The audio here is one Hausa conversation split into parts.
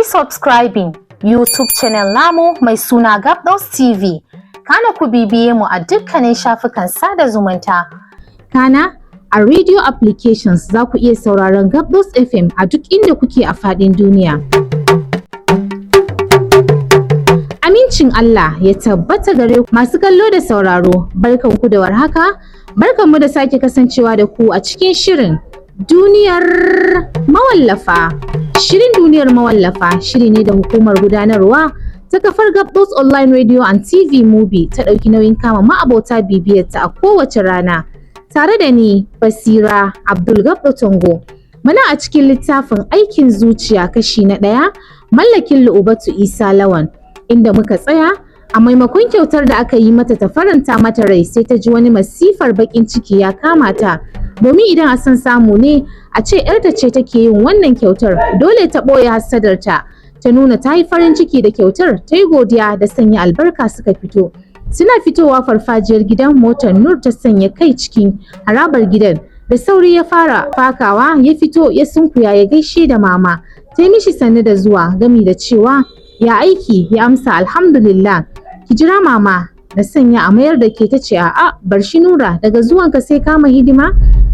yi subscribing YouTube channel namu mai suna Gabdos TV. Kana ku bibiye mu a dukkanin shafukan sada zumunta. Kana a radio applications za ku iya sauraron Gabdos FM a duk inda kuke a faɗin duniya. Amincin Allah ya tabbata gare ku masu kallo da sauraro. Barkanku da warhaka. Barkanmu da sake kasancewa da ku a cikin shirin Duniyar Mawallafa. Shirin Duniyar Mawallafa shiri ne da hukumar gudanarwa ta kafar Gabdos Online Radio and TV Movie ta ɗauki nauyin kama ma'abota bibiyarta a kowace rana. Tare da ni Basira Abdul Gabdo Tongo. Muna a cikin littafin aikin zuciya kashi na 1 mallakin Lu'ubatu Isa Lawan, inda muka tsaya a maimakon kyautar da aka yi mata ta faranta mata rai sai ta ji wani masifar bakin ciki ya kama ta, domin idan a san samu ne a ce ‘yarta ce take yin wannan kyautar, dole ta ɓoye hassadarta ta nuna ta yi farin ciki da kyautar, ta yi godiya da sanya albarka suka fito. Suna fitowa farfajiyar gidan, motar Nur ta sanya kai cikin harabar gidan, da sauri ya fara fakawa ya fito ya sunkuya ya gaishe da mama, ta yi mishi sannu da zuwa gami da cewa ya aiki, ya amsa alhamdulillah. Ki jira mama na sanya a mayar da ke, ta ce a'a bar shi Nura, daga zuwanka sai kama hidima.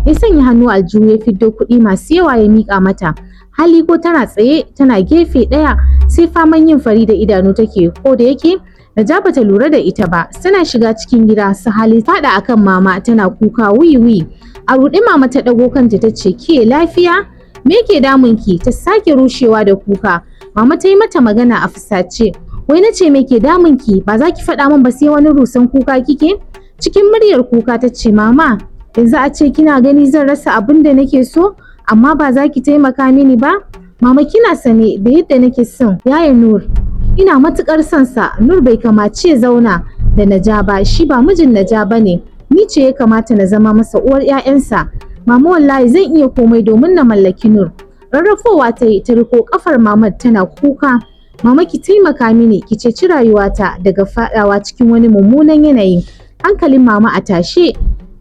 Ya sanya hannu aljihu ya fiddo kuɗi masu yawa ya miƙa mata. Hali ko tana tsaye tana gefe ɗaya sai faman yin fari da idanu take, ko da yake Naja bata lura da ita ba. Suna shiga cikin gida su Hali faɗa akan mama tana kuka wiwi. A ruɗe mama ta ɗago kanta ta ce ke lafiya? Me ke damunki? Ta sake rushewa da kuka. Mama ta yi mata magana a fusace. Wai na ce me ke damunki? Ba za ki faɗa min ba sai wani rusan kuka kike? Cikin muryar kuka ta ce mama, yanzu a ce kina gani zan rasa abin da nake so, amma ba za ki taimaka mini ba? Mama kina sane da yadda nake son yaya Nur. Ina matukar son sa. Nur bai kamace ya zauna da Naja ba, shi ba mijin Naja bane. Ni ce ya kamata na zama masa uwar 'ya'yansa. Mama wallahi zan iya komai domin na mallaki Nur. Rarrafowa ta yi ta riko kafar mamar tana kuka. Mama ki taimaka mini ki ceci rayuwata daga fadawa cikin wani mummunan yanayi. Hankalin mama a tashe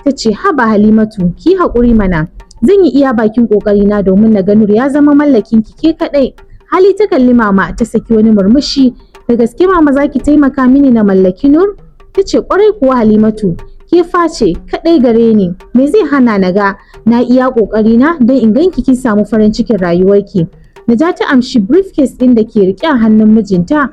ta ce haba Halimatu ki haƙuri mana, zan yi iya bakin ƙoƙarina domin na ga Nur ya zama mallakin ki ke kaɗai. Hali ta kalli mama ta saki wani murmushi. Da gaske mama za ki taimaka mini na mallaki Nur? Ta ce ƙwarai kuwa Halimatu, ke face kaɗai gare ni, me zai hana na ga na iya ƙoƙarina don in ganki kin samu farin cikin rayuwarki. Naja ta amshi briefcase ɗin da ke riƙe a hannun mijinta,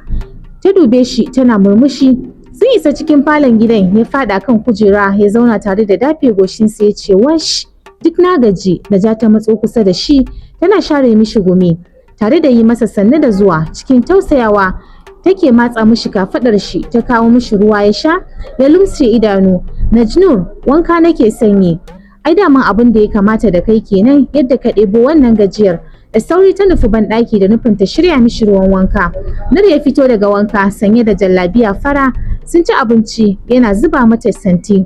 ta dube shi tana murmushi. Sun isa cikin falon gidan, ya faɗa kan kujera ya zauna tare da dafe goshinsa ya ce wash duk na gaji. Naja ta matso kusa da shi tana share mishi gumi tare da yi masa sannu da zuwa. Cikin tausayawa take matsa mishi kafaɗar shi, ta kawo mishi ruwa ya sha, ya lumshe idanu. Najnur, wanka nake sanyi. Ai daman abin da ya kamata da kai kenan, yadda ka ɗebo wannan gajiyar. Da sauri ta nufi banɗaki da nufin ta shirya mishi ruwan wanka. Nur ya fito daga wanka sanye da jallabiya fara. Sun ci abinci yana zuba mata santi.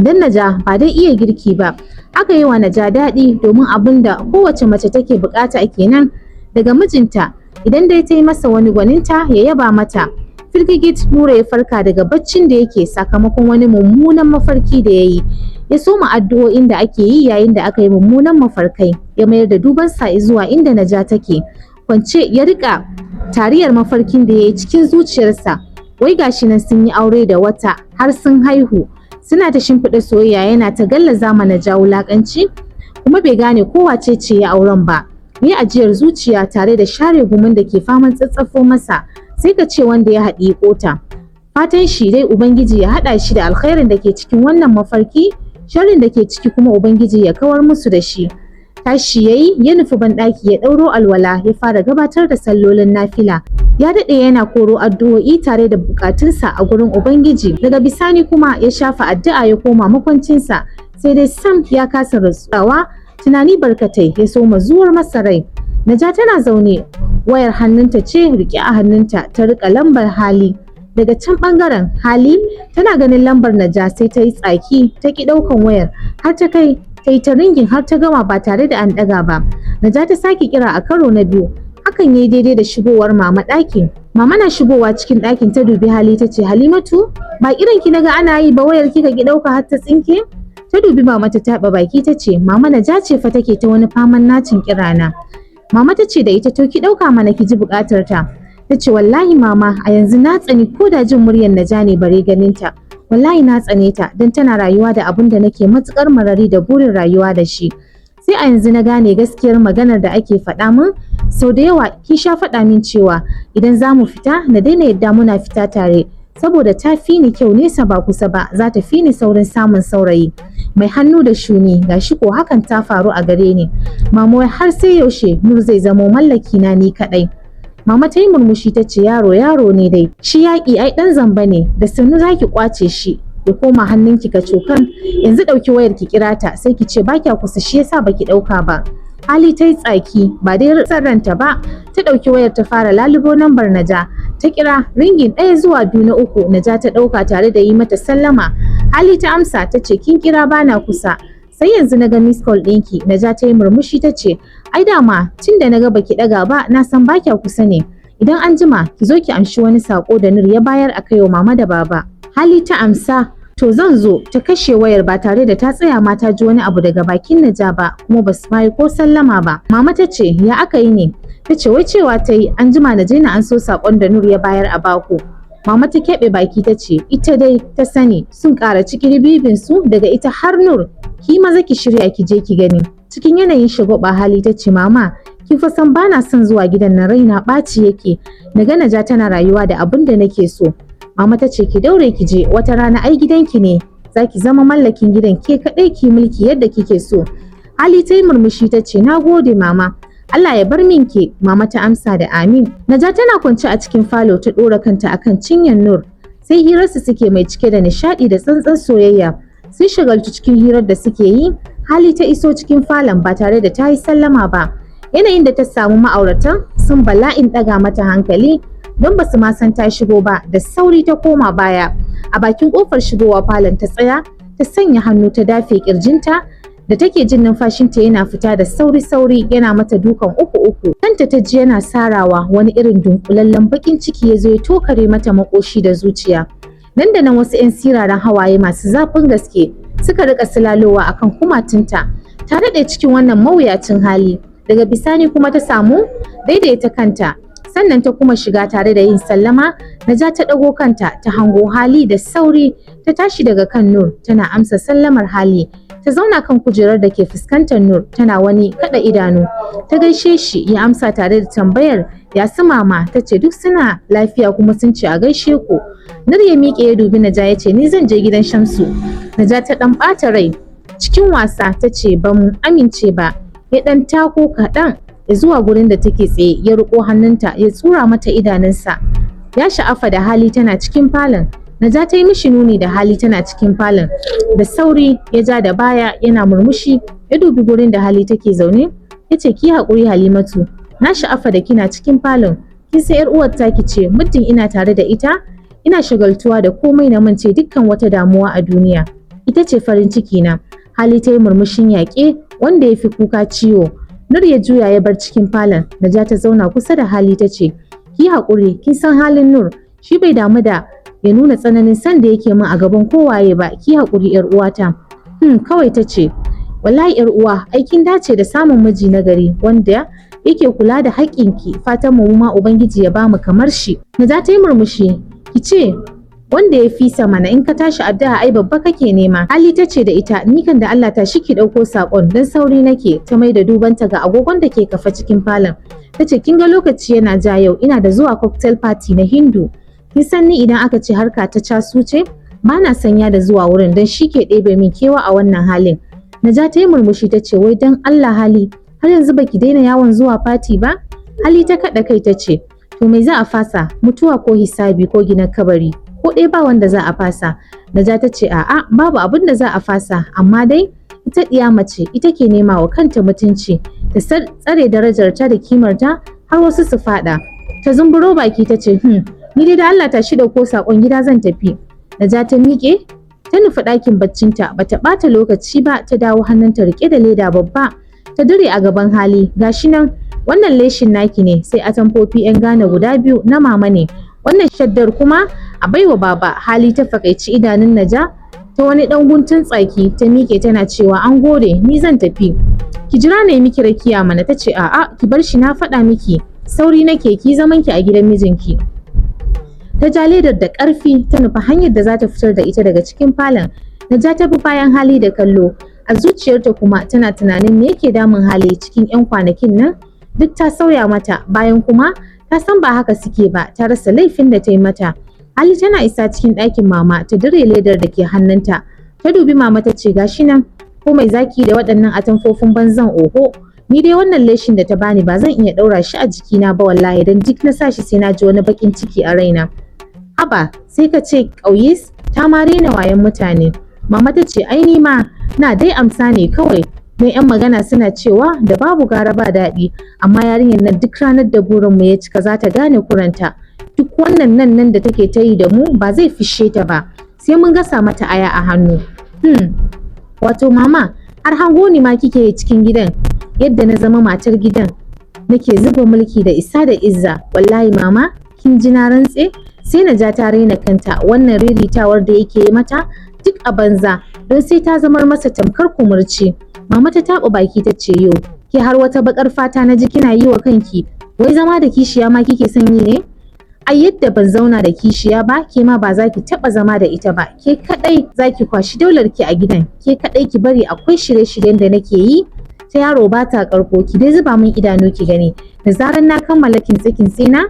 Dan Naja ba dai iya girki ba. Aka yi wa Naja daɗi domin abin da kowace mace take bukata kenan daga mijinta. Idan dai ta yi masa wani gwaninta ya yaba mata. Firgigit Nura ya farka daga baccin da yake sakamakon wani mummunan mafarki da ya yi. Ya soma addu'o'in da ake yi yayin da aka yi mummunan mafarkai. Ya mayar da duban sa zuwa inda Naja take kwance, ya rika tariyar mafarkin da ya yi cikin zuciyarsa. Wai gashi nan sun yi aure da wata har sun haihu. Suna ta shimfiɗa soyayya, yana ta gallaza ma Naja wulaƙanci, kuma bai gane ko wace ce ya auren ba. Yi ajiyar zuciya tare da share gumin da ke faman tsatsafo masa, sai ka ce wanda ya haɗi ƙota. Fatan shi dai Ubangiji ya haɗa shi da alkhairin da ke cikin wannan mafarki, sharrin da ke ciki kuma Ubangiji ya kawar musu da shi. Tashi yayi ya nufi banɗaki ya ɗauro alwala, ya fara gabatar da sallolin nafila. Ya daɗe yana koro addu'o'i tare da bukatunsa a gurin Ubangiji. Daga bisani kuma ya shafa addu'a ya koma makwancinsa, sai dai sam ya kasa rutsawa. Tunani barkatai ya soma zuwar masa rai. Naja tana zaune, wayar hannunta ce riƙe a hannunta, ta riƙa lambar Hali. Daga can ɓangaren Hali tana ganin lambar Naja sai ta yi tsaki, ta ki ɗaukan wayar har ta kai ta yi ta ringin har ta gama ba tare da an ɗaga ba. Naja ta sake kira a karo na biyu. Hakan ya yi daidai da shigowar mama ɗakin. Mama na shigowa cikin ɗakin ta dubi Hali ta ce Halimatu, ba kiran ki naga ana yi ba, wayar kika ki ɗauka har ta tsinke? Ta dubi mama ta taɓa baki ta ce mama Naja ce fa take ta wani faman nacin kirana. Mama ta ce da ita to ki ɗauka mana ki ji buƙatar ta. Ta ce wallahi mama a yanzu na tsani ko da jin muryar Naja ne bare ganin ta. Wallahi na tsane ta don tana rayuwa da abin da nake matuƙar marari da burin rayuwa da shi. Sai a yanzu na gane gaskiyar maganar da ake faɗa min. Sau da yawa ki sha faɗa min cewa idan za mu fita na daina yadda muna fita tare. Saboda ta fi ni kyau nesa ba kusa ba, za ta fi ni saurin samun saurayi mai hannu da shuni. Gashi ko hakan ta faru a gare ni. Mama wai har sai yaushe Nur zai zamo mallaki na ni kaɗai. Mama ta yi murmushi ta ce yaro ne dai, shi yaƙi ai ɗan zamba ne, da sannu za ki ƙwace shi ya koma hannunki ka cokan. Yanzu ɗauki wayar ki kira ta sai ki ce ba kya kusa shi yasa baki ɗauka ba. Hali ta yi tsaki ba dai ranta ba, ta ɗauki wayar ta fara lalubo lambar Naja. Ta kira ringin 1 zuwa 2 na 3, Naja ta ɗauka tare da yi mata sallama. Hali ta amsa ta ce kin kira bana kusa. Sai yanzu na ga miss call ɗinki. Naja ta yi murmushi ta ce ai dama tun da na ga baki ɗaga ba na san ba kya kusa ne. Idan an jima ki zo ki amshi wani sako da Nur ya bayar a kai wa mama da baba. Hali ta amsa to zan zo. Ta kashe wayar ba tare da ta tsaya ma ta ji wani abu daga bakin Naja ba, kuma ba su mai ko sallama ba. Mama ta ce ya aka yi ne? Ta ce wai cewa ta yi an jima na je na an so sakon da Nur ya bayar a bako. Mama ta keɓe baki ta ce ita dai ta sani sun ƙara cikin ribibin su daga ita har Nur. Ki maza ki shirya ki je ki gani. Cikin yanayin shagwaba Hali ta ce mama kin fa san bana son zuwa gidan nan, raina ɓaci yake na ga Naja tana rayuwa da abin da nake so. Mama ta ce ki daure ki je, wata rana ai gidanki ne, za ki zama mallakin gidan ke kaɗai ki mulki yadda kike so. Hali ta yi murmushi ta ce na gode mama, Allah ya bar min ke. Mama ta amsa da amin. Naja tana kwance a cikin falo ta ɗora kanta akan cinyar Nur. Sai hirarsu suke mai cike da nishaɗi da tsantsan soyayya. Sun shagaltu cikin hirar da suke yi. Hali ta iso cikin falon ba tare da ta yi sallama ba. Yanayin da ta samu ma'auratan sun bala'in ɗaga mata hankali don ba su ma san ta shigo ba. Da sauri ta koma baya. A bakin ƙofar shigowa falon ta tsaya, ta sanya hannu ta dafe ƙirjinta da take jin numfashinta yana fita da sauri-sauri yana mata dukan uku. Kanta ta ji yana sarawa, wani irin dunkulallen baƙin ciki ya zo ya tokare mata makoshi da zuciya. Nan da nan wasu 'yan siraran hawaye masu zafin gaske suka rika silalowa akan kumatunta. Ta daɗe cikin wannan mawuyacin hali. Daga bisani kuma ta samu daidaita kanta. Sannan ta kuma shiga tare da yin sallama. Naja ta ɗago kanta ta hango Hali da sauri ta tashi daga kan Nur tana amsa sallamar Hali. Ta zauna kan kujerar da ke fuskantar Nur tana wani kada idanu. Ta gaishe shi ya amsa tare da tambayar ya su mama. Ta ce duk suna lafiya kuma sun ce a gaishe ku. Nur ya miƙe ya dubi Naja ya ce ni zan je gidan Shamsu. Naja ta ɗan ɓata rai. Cikin wasa ta ce ba mu amince ba. Ya ɗan tako kaɗan zuwa gurin da take tsaye ya riƙo hannunta ya tsura mata idanunsa. Ya sha'afa da Hali tana cikin falon. Naja ta yi mishi nuni da Hali tana cikin falon. Da sauri ya ja da baya yana murmushi ya dubi gurin da Hali take zaune. Ya ce ki haƙuri Halimatu, na sha'afa da kina cikin falon. Kin sai 'yar uwar taki ce, muddin ina tare da ita ina shagaltuwa da komai na mance dukkan wata damuwa a duniya. Ita ce farin ciki na. Hali ta yi murmushin yaƙe wanda ya fi kuka ciwo. Nur ya juya ya bar cikin falon. Naja ta zauna kusa da Hali ta ce ki haƙuri, kin san halin Nur, shi bai damu da ya nuna tsananin san da yake min a gaban kowaye ba. Ki haƙuri 'yar uwata. Kawai ta ce wallahi 'yar uwa aikin dace da samun miji na gari wanda yake kula da haƙƙinki. Fatan mu ma ubangiji ya bamu kamar shi. Naja ta yi murmushi. Ki ce wanda ya fi sa mana, in ka tashi addu'a ai babba kake nema. Hali ta ce da ita ni kan da Allah ta shi ki ɗauko saƙon don sauri nake. Ta mai da dubanta ga agogon da ke kafa cikin falon. Ta ce kin ga lokaci yana ja yau, ina da zuwa cocktail party na Hindu. Kin san ni idan aka ce harka ta casu ce ba na sanya da zuwa wurin don shi ke ɗebe min kewa a wannan halin. Naja ta yi murmushi ta ce wai don Allah Hali har yanzu baki daina yawon zuwa party ba? Hali ta kaɗa kai ta ce to me za a fasa, mutuwa ko hisabi ko gina kabari? Ko ɗaya ba wanda za a fasa. Naja ta ce a'a babu abin da za a fasa, amma dai ita ɗiya mace ita ke nema wa kanta mutunci ta tsare darajarta da kimarta har wasu su faɗa. Ta zumburo baki ta ce ni dai da Allah ta shi ko saƙon gida zan tafi. Naja ta miƙe ta nufi ɗakin baccinta, bata ɓata lokaci ba ta dawo hannunta riƙe da leda babba ta dire a gaban Hali. Gashi nan wannan leshin naki ne, sai atamfofi 'yan Ghana guda 2 na mama ne, wannan shaddar kuma a baiwa baba. Hali ta fakaici idanun Naja ta wani ɗan guntun tsaki ta miƙe tana cewa an gode ni zan tafi. ki jira na yi miki rakiya mana. Ta ce a'a ki bar shi, na faɗa miki sauri nake, ki zaman ki a gidan mijinki. Ta ja ledar da ƙarfi ta nufa hanyar da za ta fitar da ita daga cikin falon. Naja ta bi bayan Hali da kallo, a zuciyarta kuma tana tunanin me yake damun Hali cikin 'yan kwanakin nan duk ta sauya mata, bayan kuma ta san ba haka suke ba, ta rasa laifin da ta yi mata. Hali tana isa cikin ɗakin mama ta dire ledar da ke hannunta, ta dubi mama ta ce gashi nan, ko mai zaki da waɗannan atamfofin banzan oho, ni dai wannan leshin da ta bani ba zan iya ɗaura shi a jikina ba wallahi, dan duk na sa shi sai na ji wani baƙin ciki a raina. Haba sai ka ce ƙauyis, ta ma raina wayan mutane. Mama ta ce ai ni ma na dai amsa ne kawai, don 'yan magana suna cewa da babu gara ba daɗi, amma yarinyar nan duk ranar da burinmu ya cika za ta gane kuranta. Duk wannan nan da take ta yi da mu ba zai fishe ta ba, sai mun gasa mata aya a hannu. Wato mama har hango ni ma kike yi cikin gidan, yadda na zama matar gidan nake zuba mulki da isa da izza. Wallahi mama kin ji na rantse sai na ja ta raina kanta, wannan rirritawar da yake yi mata duk a banza, don sai ta zamar masa tamkar kumurci. Mama ta taɓa baki ta ce yo, ke har wata bakar fata na ji kina yi wa kanki, wai zama da kishiya ma kike son yi ne? Ai yadda ban zauna da kishiya ba, ke ma ba za ki taɓa zama da ita ba, ke kaɗai za ki kwashi daular ki a gidan, ke kaɗai ki bari akwai shirye-shiryen da nake yi ta yaro ba ta ƙarko, ki dai zuba min idanu ki gani, da zarar na kammala kintse na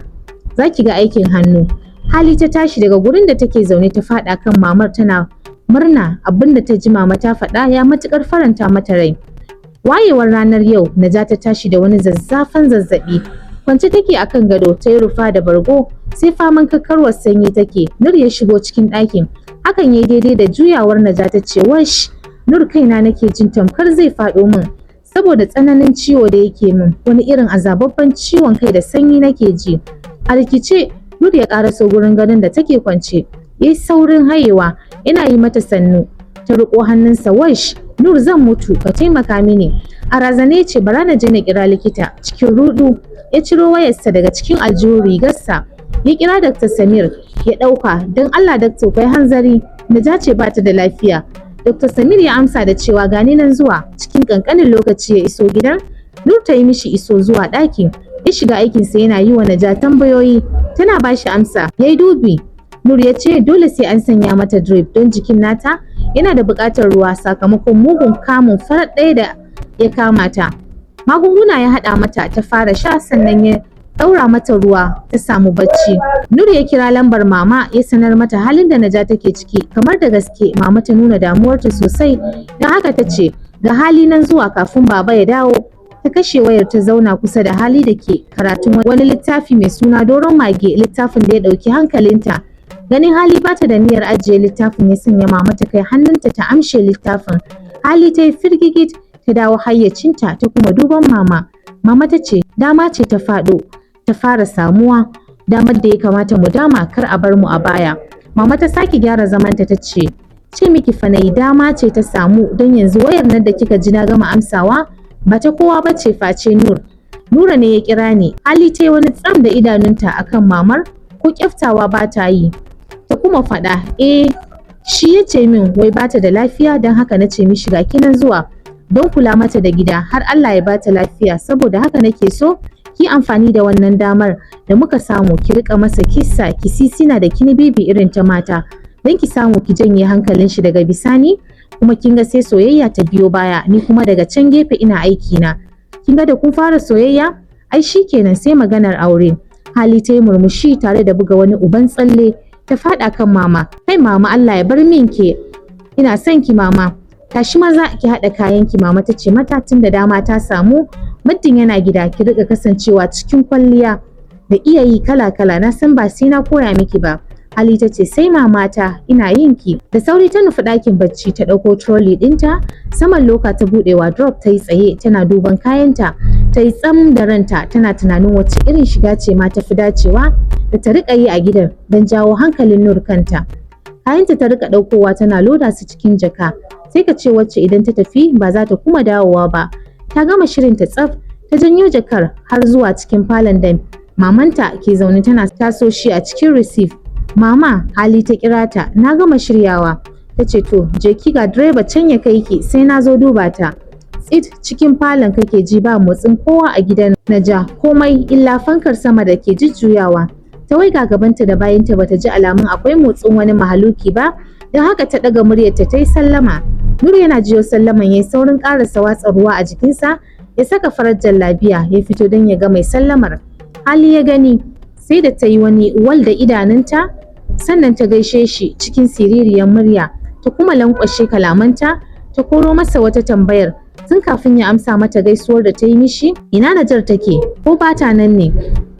za ki ga aikin hannu. Hali ta tashi daga gurin da take zaune ta faɗa kan mamar tana murna, abin da ta ji mama ta faɗa ya matuƙar faranta mata rai. Wayewar ranar yau Naja ta tashi da wani zazzafan zazzaɓi, kwance take akan gado ta yi rufa da bargo, sai faman kakkarwar sanyi take. Nur ya shigo cikin ɗakin, hakan yayi daidai da juyawar Naja ta ce wash, Nur kaina nake jin tamkar zai faɗo min saboda tsananin ciwo da yake min, wani irin azababban ciwon kai da sanyi nake ji. A rikice Nur ya ƙaraso gurin gadon da take kwance, yayi saurin hayewa yana yi mata sannu. Ta riƙo hannunsa, wash Nur zan mutu ka taimaka mini. A razane ce bara na je na kira likita. Cikin rudu ya ciro wayarsa daga cikin aljihun rigarsa ya kira Dr. Samir ya ɗauka. Don Allah Dr. kai hanzari, Naja ce ba ta da lafiya. Dr. Samir ya amsa da cewa gani nan zuwa. Cikin ƙanƙanin lokaci ya iso gidan. Nur ta yi mishi iso zuwa ɗakin, ya shiga aikinsa yana yi wa Naja tambayoyi, tana ba shi amsa. Ya yi dubi. Nur ya ce dole sai an sanya mata drip don jikin nata yana da buƙatar ruwa sakamakon mugun kamun farat ɗaya da ya kama ta. Magunguna ya haɗa mata ta fara sha, sannan ya ɗaura mata ruwa ta samu bacci. Nur ya kira lambar mama ya sanar mata halin da Naja take ciki. Kamar da gaske mama ta nuna damuwarta sosai, don haka ta ce ga Hali nan zuwa kafin baba ya dawo. Ta kashe wayar ta zauna kusa da Hali da ke karatun wani littafi mai suna Doron Mage, littafin da ya ɗauki hankalinta. Ganin Hali bata da niyyar ajiye littafin ya sanya mama ta kai hannunta ta amshe littafin. Hali ta yi firgigit ta dawo hayyacinta ta kuma duban mama. Mama ta ce dama ce ta faɗo ta fara samuwa, damar da ya kamata mu dama kar a bar mu a baya. Mama ta sake gyara zamanta ta ce miki fa nayi dama ce ta samu, don yanzu wayar nan da kika ji na gama amsawa ba ta kowa ba ce face Nur. Nura ne ya kira ni. Hali ta yi wani tsam da idanunta akan mamar, ko kyaftawa ba ta yi. Ta kuma faɗa shi ya ce min wai bata da lafiya, don haka na ce mishi ga kinan zuwa don kula mata da gida har Allah ya bata lafiya. Saboda haka nake so ki amfani da wannan damar da muka samu ki rika masa kissa, kisisina da kinibibi irin ta mata, don ki samu ki janye hankalin shi daga bisani. Kuma kin ga sai soyayya ta biyo baya, ni kuma daga can gefe ina aiki na. Kin ga da kun fara soyayya ai shikenan sai maganar aure. Hali ta yi murmushi tare da buga wani uban tsalle ta faɗa kan mama. Kai mama, Allah ya bar min ke, ina son ki mama. Tashi maza ki haɗa kayan ki, mama ta ce mata tun da dama ta samu, muddin yana gida ki riƙa kasancewa cikin kwalliya da iya yi kala-kala, na san ba sai na koya miki ba. Hali ta ce sai mamata ina yin ki. Da sauri ta nufi ɗakin bacci ta ɗauko trolley ɗinta, saman loka ta buɗe wardrobe ta yi tsaye tana duban kayanta. Ta yi tsam da ranta tana tunanin wacce irin shiga ce ma ta fi dacewa da ta riƙa yi a gidan don jawo hankalin Nur kanta. Kayanta ta riƙa ɗaukowa tana loda su cikin jaka, sai ka ce wacce idan ta tafi ba za ta kuma dawowa ba. Ta gama shirin ta tsaf, ta janyo jakar har zuwa cikin falon da mamanta ke zaune tana taso shi a cikin receive. Mama, Hali ta kira ta, na gama shiryawa. Ta ce to je ki ga direba can ya kai ki, sai na zo duba ta. tsit cikin falon kake ji ba motsin kowa a gidan Naja, komai illa fankar sama da ke jujjuyawa. Ta waiga gabanta da bayanta bata ji alamun akwai motsin wani mahaluki ba, don haka ta ɗaga muryarta ta yi sallama. Nur yana jiyo sallaman yayi saurin ƙarasa watsa ruwa a jikinsa, ya saka farar jallabiya ya fito don ya ga mai sallamar. Hali ya gani, sai da ta yi wani wal da idanunta, sannan ta gaishe shi cikin siririyar murya, ta kuma lankwashe kalamanta, ta koro masa wata tambayar. Tun kafin ya amsa mata gaisuwar da ta yi mishi, ina Najar take, ko ba ta nan ne?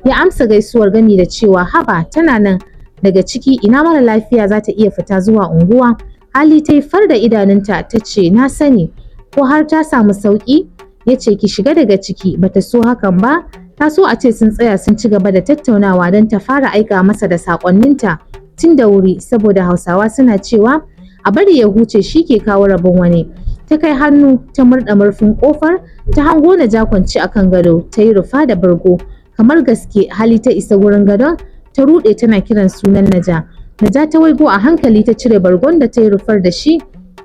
Ya amsa gaisuwar gami da cewa haba tana nan. Daga ciki ina mara lafiya za ta iya fita zuwa unguwa. Hali ta yi far da idanunta ta ce na sani, ko har ta samu sauƙi? Ya ce ki shiga daga ciki. Bata so hakan ba, ta so a ce sun tsaya sun ci gaba da tattaunawa don ta fara aika masa da saƙonninta tun da wuri, saboda Hausawa suna cewa a bari ya huce shi ke kawo rabon wani. Ta kai hannu ta murɗa murfin ƙofar, ta hango Naja kwance akan gado, ta yi rufa da bargo kamar gaske. Hali ta isa wurin gadon, ta ruɗe tana kiran sunan Naja. Naja ta waigo a hankali ta cire bargon da ta yi rufar da shi,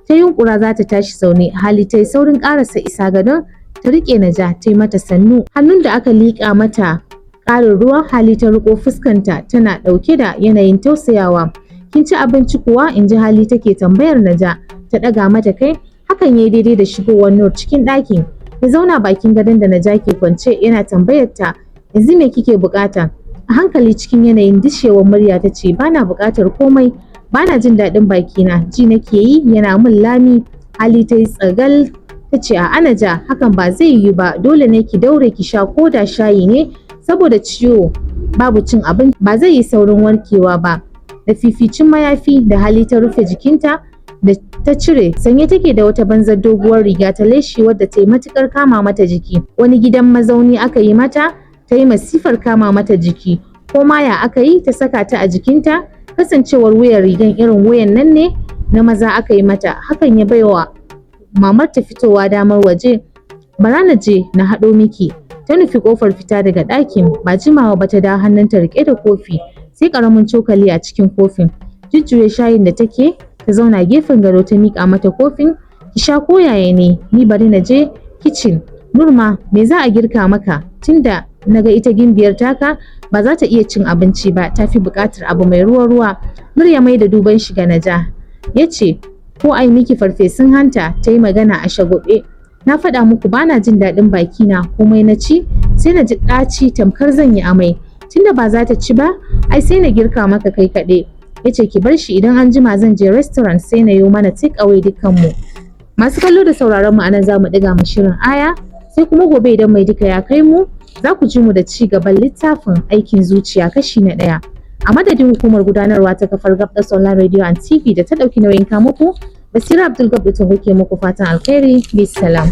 ta yunkura za ta tashi zaune. Hali ta yi saurin ƙarasa isa gadon, ta riƙe Naja ta yi mata sannu. Hannun da aka liƙa mata ƙarin ruwan. Hali ta riƙo fuskanta tana ɗauke da yanayin tausayawa. Kin ci abinci kuwa? In ji Hali take tambayar Naja. Ta ɗaga mata kai. Hakan ya yi daidai da shigowar Nur cikin ɗakin. Ya zauna bakin gadon da Naja ke kwance yana tambayar ta yanzu me kike buƙata? A hankali cikin yanayin dishewar murya ta ce bana buƙatar komai, bana jin daɗin bakina, ji nake yi yana min lami. Hali ta yi tsagal ta ce a Naja hakan ba zai yiwu ba, dole ne ki daure ki sha ko da shayi ne, saboda ciwo babu cin abinci ba zai yi saurin warkewa ba. Da fificin mayafi da Hali ta rufe jikinta da ta cire, sanye take da wata banzar doguwar riga ta leshi wadda ta yi matukar kama mata jiki. Wani gidan mazauni aka yi mata, ta yi masifar kama mata jiki, ko maya aka yi ta saka ta a jikinta, kasancewar wuyan rigan irin wuyan nan ne na maza aka yi mata. Hakan ya baiwa mamar ta fitowa damar waje. Bara na je na haɗo miki. Ta nufi ƙofar fita daga ɗakin, ba jimawa ba ta dawo hannunta riƙe da kofi, sai ƙaramin cokali a cikin kofin. Jujjuya shayin da take, ta zauna gefen gado ta miƙa mata kofin. Ki sha ko yaya ne, ni bari na je kicin. Nurma me za a girka maka? Tunda naga ita gimbiyar taka ba za ta iya cin abinci ba, ta fi buƙatar abu mai ruwa-ruwa. Nur ya mai da duban shi ga Naja. Ya ce ko ai miki farfesun hanta? Ta yi magana a shagwaɓe. Na faɗa muku bana jin daɗin bakina, komai na ci sai na ji ɗaci tamkar zan yi amai. Tunda ba za ta ci ba, ai sai na girka maka kai kaɗai. Ya ce ki bar shi, idan an jima zan je restaurant sai na yi mana take away dukkanmu. Masu kallo da sauraron mu anan za mu ɗiga mu shirin aya, sai kuma gobe idan mai duka ya kai mu za ku ji mu da ci gaban littafin aikin zuciya kashi na 1. A madadin hukumar gudanarwa ta kafar Gabdas Online Radio and TV da ta ɗauki nauyin kamuku, Basira Abdul Gabda ta muke muku fatan alkhairi. Bisalam.